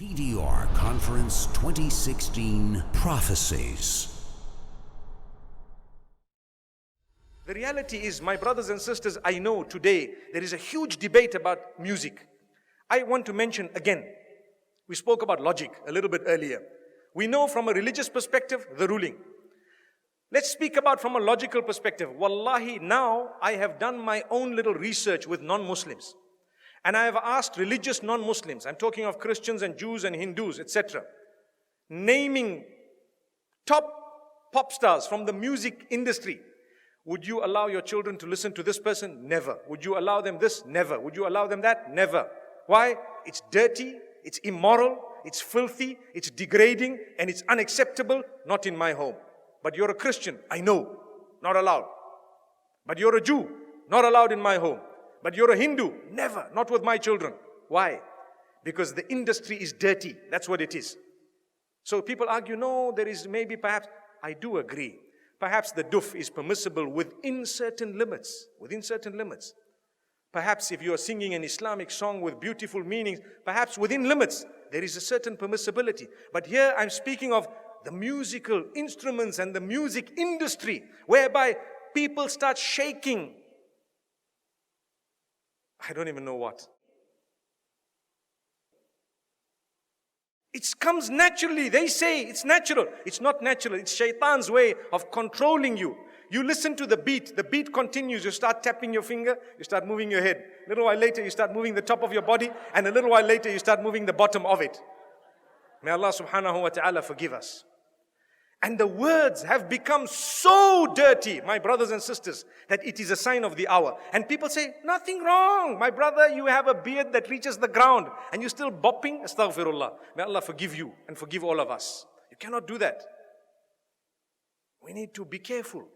TDR Conference 2016 Prophecies. The reality is, my brothers and sisters, I know today there is a huge debate about music. I want to mention again, we spoke about logic a little bit earlier. We know from a religious perspective, the ruling. Let's speak about from a logical perspective. Wallahi, now I have done my own little research with non-Muslims. And I have asked religious non-Muslims, I'm talking of Christians and Jews and Hindus, etc., naming top pop stars from the music industry. Would you allow your children to listen to this person? Never. Would you allow them this? Never. Would you allow them that? Never. Why? It's dirty, it's immoral, it's filthy, it's degrading, and it's unacceptable. Not in my home. But you're a Christian, I know, not allowed. But you're a Jew, not allowed in my home. But you're a Hindu, never, not with my children. Why? Because the industry is dirty, that's what it is. So people argue, no, there is maybe perhaps, I do agree. Perhaps the duf is permissible within certain limits, Perhaps if you are singing an Islamic song with beautiful meanings, perhaps within limits, there is a certain permissibility. But here I'm speaking of the musical instruments and the music industry, whereby people start shaking. I don't even know what. It comes naturally. They say it's natural. It's not natural. It's shaitan's way of controlling you. You listen to the beat continues. You start tapping your finger, you start moving your head. A little while later, you start moving the top of your body, and a little while later, you start moving the bottom of it. May Allah subhanahu wa ta'ala forgive us. And the words have become so dirty, my brothers and sisters, that it is a sign of the hour. And people say, nothing wrong. My brother, you have a beard that reaches the ground and you're still bopping. Astaghfirullah. May Allah forgive you and forgive all of us. You cannot do that. We need to be careful.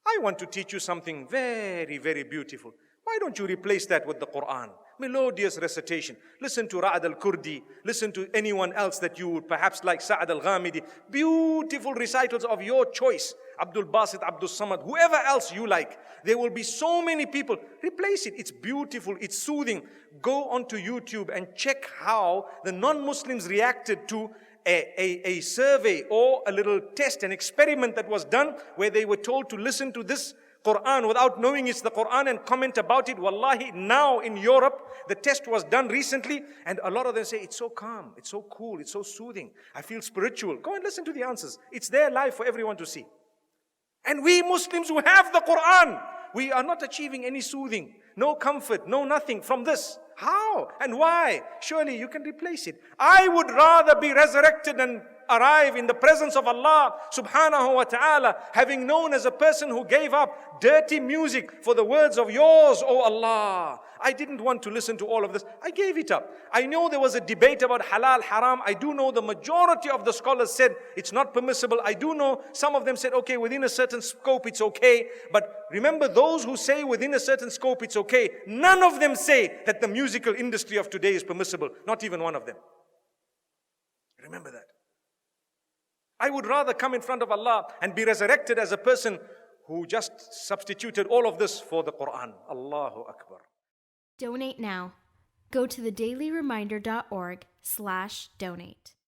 I want to teach you something very, very beautiful. Why don't you replace that with the Quran? Melodious recitation. Listen to Ra'ad al-Kurdi. Listen to anyone else that you would perhaps like, Sa'ad al-Ghamidi. Beautiful recitals of your choice. Abdul Basit, Abdul Samad, whoever else you like. There will be so many people. Replace it. It's beautiful. It's soothing. Go onto YouTube and check how the non-Muslims reacted to a survey or a little test, an experiment that was done where they were told to listen to this Quran without knowing it's the Quran and comment about it. Wallahi, now in Europe, the test was done recently and a lot of them say, it's so calm, it's so cool, it's so soothing. I feel spiritual. Go and listen to the answers. It's there live for everyone to see. And we Muslims who have the Quran, we are not achieving any soothing, no comfort, no nothing from this. How and why? Surely you can replace it. I would rather be resurrected and arrive in the presence of Allah subhanahu wa ta'ala, having known as a person who gave up dirty music for the words of yours, O Allah. I didn't want to listen to all of this. I gave it up. I know there was a debate about halal, haram. I do know the majority of the scholars said it's not permissible. I do know some of them said, okay, within a certain scope it's okay. But remember, those who say within a certain scope it's okay, none of them say that the musical industry of today is permissible. Not even one of them. Remember that. I would rather come in front of Allah and be resurrected as a person who just substituted all of this for the Quran. Allahu Akbar. Donate now. Go to thedailyreminder.org/donate.